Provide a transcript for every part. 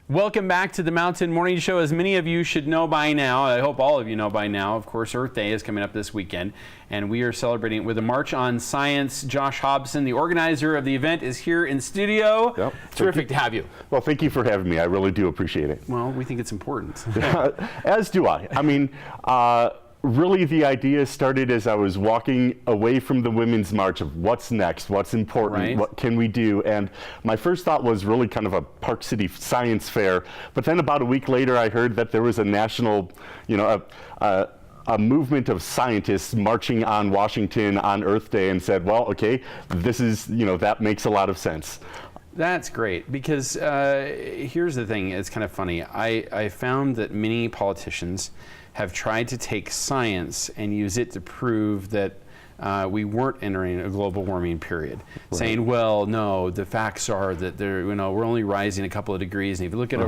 Welcome back to the Mountain Morning Show. As many of you should know by now, I hope all of you know by now, of course, Earth Day is coming up this weekend, and we are celebrating it with a March on Science. Josh Hobson, the organizer of the event, is here in studio. Yep. Terrific to have you. Well, thank you for having me. I really do appreciate it. Well, we think it's important. As do I. I mean, really the idea started as I was walking away from the Women's March of what's next, what's important, Right. what can we do, and my first thought was really kind of a Park City science fair, but then about a week later I heard that there was a national, a movement of scientists marching on Washington on Earth Day and said, well, okay, this is, that makes a lot of sense. That's great, because here's the thing, it's kind of funny. I found that many politicians have tried to take science and use it to prove that we weren't entering a global warming period. Right. Saying, well, no, the facts are that we're only rising a couple of degrees, and if you look at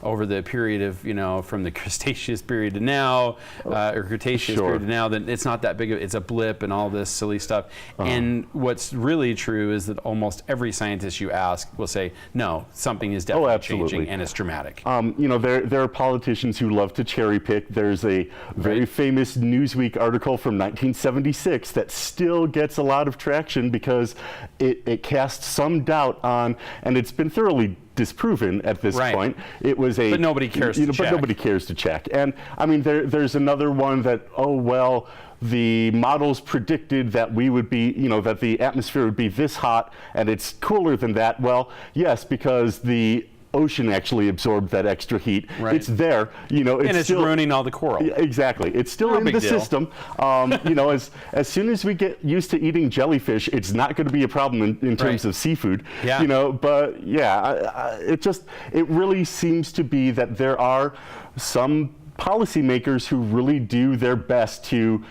over the period of, from the Cretaceous period to now, or Cretaceous period to now, then it's not that big of, it's a blip and all this silly stuff. And what's really true is that almost every scientist you ask will say, no, something is definitely changing, and it's dramatic. There are politicians who love to cherry pick. There's a very famous Newsweek article from 1976 that still gets a lot of traction because it casts some doubt on, and it's been thoroughly disproven at this point. It was a, but nobody cares to check. But nobody cares to check. And I mean, there's another one that, oh well, the models predicted that we would be, that the atmosphere would be this hot, and it's cooler than that. Well, yes, because the ocean actually absorbed that extra heat. Right. It's there, it's still ruining all the coral. Exactly, it's still in the system. As soon as we get used to eating jellyfish, it's not going to be a problem in terms of seafood. Yeah. But yeah, it really seems to be that there are some policymakers who really do their best to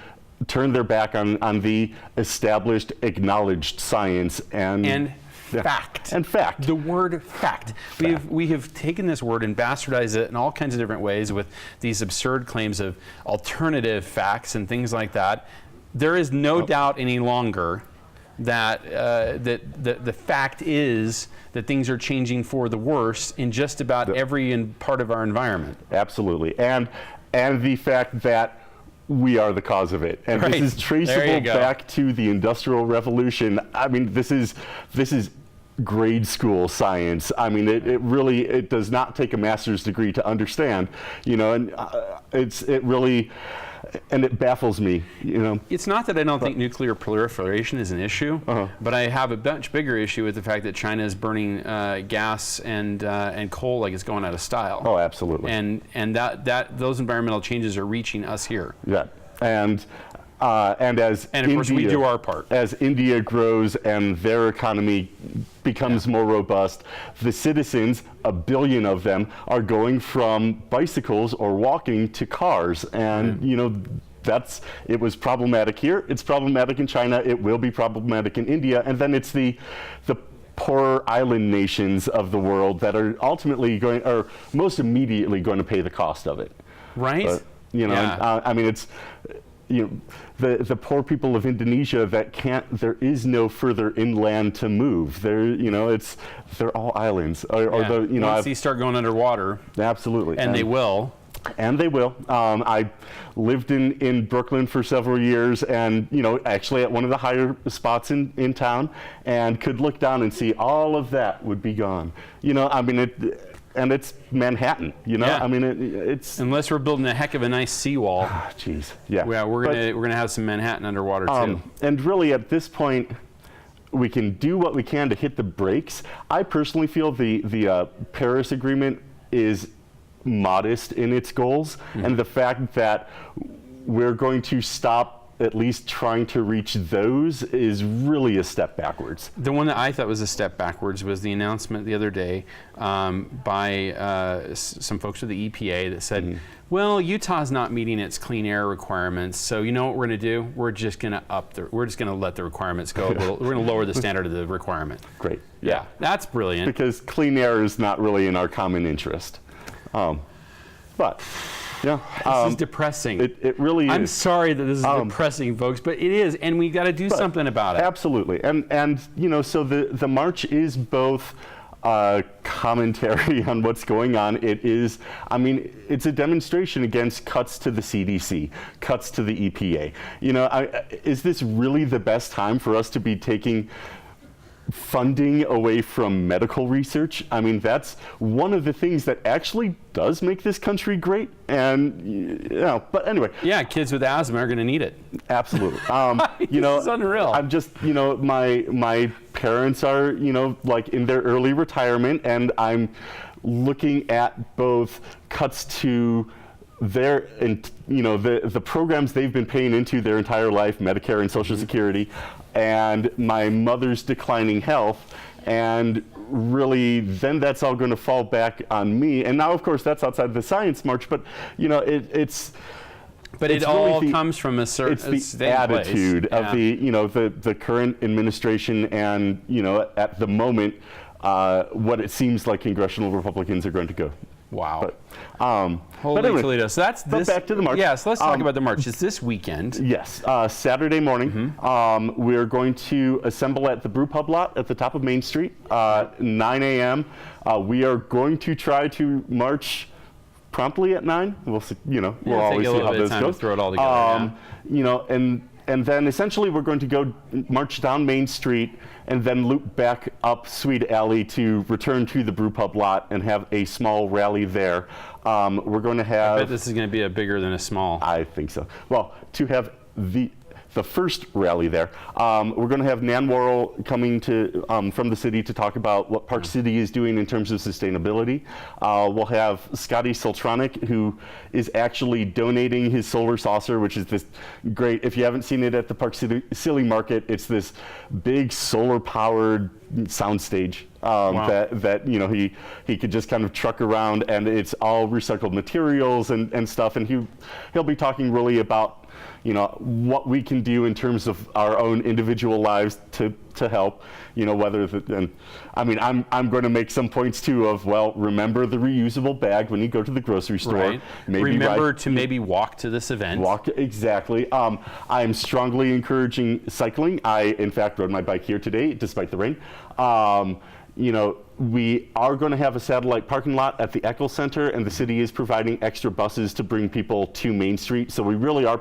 turn their back on the established, acknowledged science and fact. And fact. The word fact. We have taken this word and bastardized it in all kinds of different ways with these absurd claims of alternative facts and things like that. There is no doubt any longer that the fact is that things are changing for the worse in just about every part of our environment. Absolutely. And the fact that we are the cause of it. And this is traceable back to the Industrial Revolution. I mean, this is grade school science. I mean, it does not take a master's degree to understand, and it baffles me, It's not that I don't think nuclear proliferation is an issue, but I have a much bigger issue with the fact that China is burning gas and coal like it's going out of style. Oh, absolutely. And those environmental changes are reaching us here. Yeah, and of course we do our part. As India grows and their economy becomes more robust, the citizens, 1 billion of them, are going from bicycles or walking to cars, and it was problematic here, it's problematic in China, it will be problematic in India, and then it's the poorer island nations of the world that are ultimately most immediately going to pay the cost of it. Right. But, I mean, it's the poor people of Indonesia that there is no further inland to move. They're all islands. Once these start going underwater. Absolutely. And they will. And they will. I lived in Brooklyn for several years, and actually at one of the higher spots in town, and could look down and see all of that would be gone. I mean, and it's Manhattan, I mean, it's unless we're building a heck of a nice seawall. Jeez, yeah. Yeah, we're gonna have some Manhattan underwater too. And really, at this point, we can do what we can to hit the brakes. I personally feel the Paris Agreement is modest in its goals, and the fact that we're going to stop at least trying to reach those is really a step backwards. The one that I thought was a step backwards was the announcement the other day by some folks with the EPA that said, well, Utah's not meeting its clean air requirements, so you know what we're going to do? We're just going to let the requirements go. We're going to lower the standard of the requirement. Great. Yeah, that's brilliant. Because clean air is not really in our common interest. But yeah, this is depressing. It really is. I'm sorry that this is depressing, folks, but it is, and we got to do something about it. Absolutely, and so the march is both commentary on what's going on. It is, I mean, it's a demonstration against cuts to the CDC, cuts to the EPA. You know, is this really the best time for us to be taking funding away from medical research? I mean, that's one of the things that actually does make this country great. And, you know, but anyway. Yeah, kids with asthma are going to need it. Absolutely. You know, it's unreal. I'm just, you know, my parents are, you know, like in their early retirement, and I'm looking at both cuts to their, and you know, the programs they've been paying into their entire life, Medicare and Social Security, and my mother's declining health, and really then that's all going to fall back on me. And now, of course, that's outside the science march, but you know, it's it all comes from a certain it's the attitude of the, you know, the current administration, and you know, at the moment, what it seems like congressional Republicans are going to go. Wow. But, Holy anyway, Toledo. So that's this. back to the march. Yeah, so let's talk about the march. It's this weekend. Yes, Saturday morning. We're going to assemble at the Brew Pub lot at the top of Main Street, 9 a.m. We are going to try to march promptly at 9. We'll see, you know, we'll always see how this goes. Throw it all together. You know, and then essentially we're going to go march down Main Street and then loop back up Sweet Alley to return to the Brew Pub lot and have a small rally there. We're going to have... I bet this is going to be a bigger than a small. I think so. Well, to have the first rally there, we're going to have Nan Worrell coming to from the city to talk about what Park City is doing in terms of sustainability. We'll have Scotty Soltronic, who is actually donating his solar saucer, which is this great, if you haven't seen it at the Park City Silly Market, it's this big solar-powered soundstage that you know, he could just kind of truck around, and it's all recycled materials and stuff, and he'll be talking really about, you know, what we can do in terms of our own individual lives to help, you know, whether and I mean, I'm going to make some points too of, well, remember the reusable bag when you go to the grocery store. Right. Remember to maybe walk to this event. Walk, exactly. I am strongly encouraging cycling. I, in fact, rode my bike here today despite the rain. You know, we are going to have a satellite parking lot at the Eccles Center, and the city is providing extra buses to bring people to Main Street. So we really are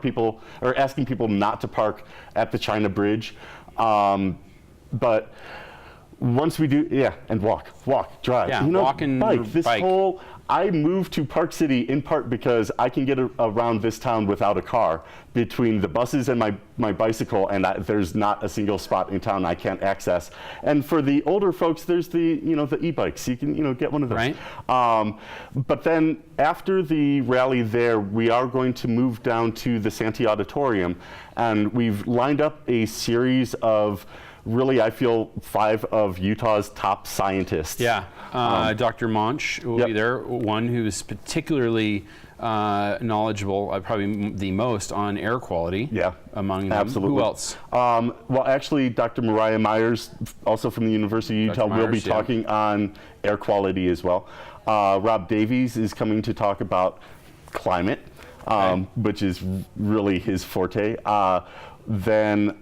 asking people not to park at the China Bridge. But once we do, and walk, drive. Yeah, you know, walk and bike. This bike. whole, I moved to Park City in part because I can get around this town without a car. Between the buses and my bicycle, and there's not a single spot in town I can't access. And for the older folks, there's the, you know, the e-bikes. You can, you know, get one of those. Right. But then after the rally there, we are going to move down to the Santee Auditorium, and we've lined up a series of, really, I feel, 5 of Utah's top scientists. Yeah, Dr. Monch will be there, one who's particularly knowledgeable, probably the most, on air quality. Yeah, among them. Absolutely. Who else? Well, actually, Dr. Mariah Myers, also from the University of Utah, will be talking on air quality as well. Rob Davies is coming to talk about climate, which is really his forte. Then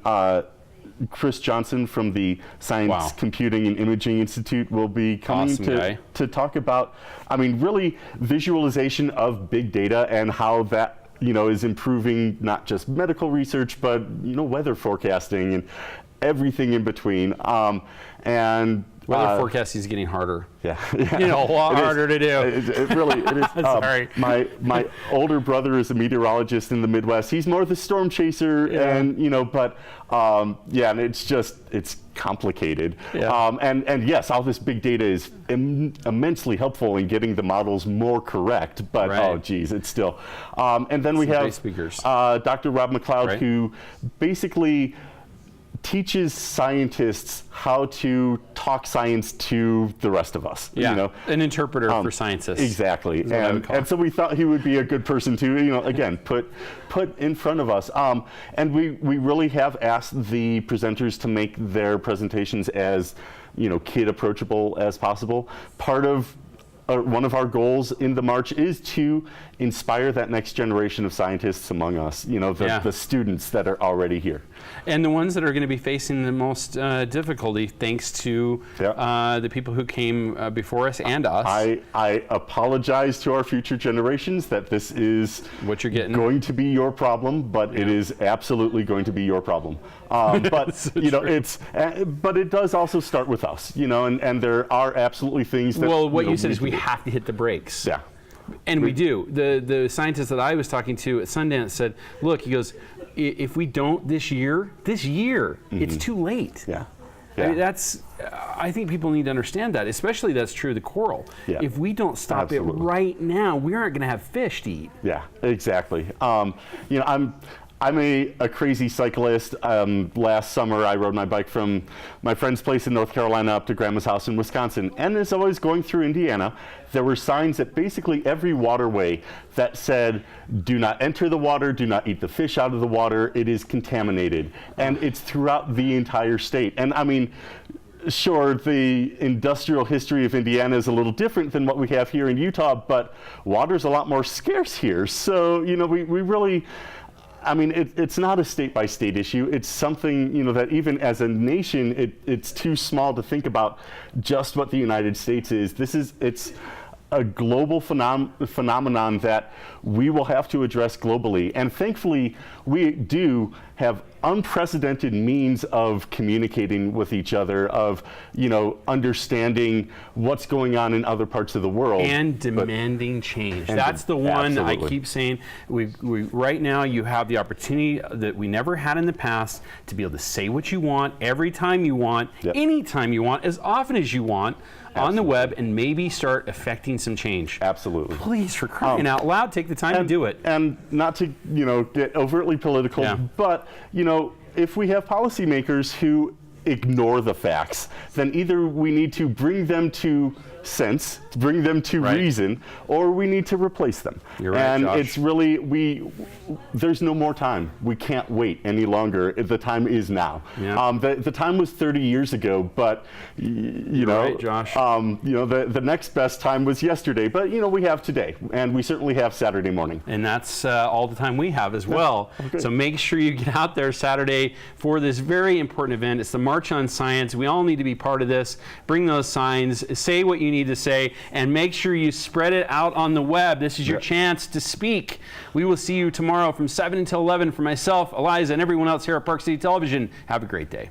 Chris Johnson from the Science Computing and Imaging Institute will be coming to talk about, I mean, really visualization of big data and how that, you know, is improving not just medical research, but, you know, weather forecasting and everything in between. And weather forecasting is getting harder. Yeah. You know, a lot harder to do. It really is. Sorry. My older brother is a meteorologist in the Midwest. He's more the storm chaser, and you know, but and it's complicated. Yeah. And yes, all this big data is immensely helpful in getting the models more correct. But oh, geez, it's still. And then we have Dr. Rob McLeod, who basically teaches scientists how to talk science to the rest of us. Yeah, you know? An interpreter for scientists. Exactly, and so we thought he would be a good person to, you know, again, put in front of us. And we really have asked the presenters to make their presentations as, you know, kid approachable as possible. Part of one of our goals in the march is to inspire that next generation of scientists among us, you know, the students that are already here. And the ones that are going to be facing the most difficulty, thanks to the people who came before us and us. I apologize to our future generations that this is what you're getting going to be your problem, but it is absolutely going to be your problem. But so you know, true. but it does also start with us, you know, and there are absolutely things that. Well, what you said is we have to hit the brakes. Yeah. And we do. The scientist that I was talking to at Sundance said, look, he goes, if we don't this year, it's too late. Yeah. I mean, I think people need to understand that, especially that's true of the coral. Yeah. If we don't stop it right now, we aren't going to have fish to eat. Yeah, exactly. You know, I'm a crazy cyclist. Last summer, I rode my bike from my friend's place in North Carolina up to Grandma's house in Wisconsin. And as I was going through Indiana, there were signs at basically every waterway that said, do not enter the water, do not eat the fish out of the water, it is contaminated. And it's throughout the entire state. And I mean, sure, the industrial history of Indiana is a little different than what we have here in Utah, but water's a lot more scarce here. So, you know, we really, I mean, it's not a state-by-state issue. It's something, you know, that even as a nation, it's too small to think about just what the United States is. It's a global phenomenon that we will have to address globally. And thankfully, we do have unprecedented means of communicating with each other, of, you know, understanding what's going on in other parts of the world. And demanding change. That's the one I keep saying. We right now, you have the opportunity that we never had in the past to be able to say what you want, every time you want, anytime you want, as often as you want, on the web, and maybe start affecting some change. Absolutely. Please, for crying out loud, take the time to do it. And not to, you know, get overtly political, but, you know, if we have policymakers who ignore the facts, then either we need to bring them to sense, bring them to reason, or we need to replace them. You're right, and Josh. it's really, there's no more time. We can't wait any longer. The time is now. Yeah. The time was 30 years ago, but you know, right, Josh. you know, the next best time was yesterday, but you know, we have today, and we certainly have Saturday morning. And that's all the time we have as well. So make sure you get out there Saturday for this very important event. It's the March on Science. We all need to be part of this. Bring those signs, say what you need to say, and make sure you spread it out on the web. This is your chance to speak. We will see you tomorrow from 7 until 11. For myself, Eliza, and everyone else here at Park City Television, have a great day.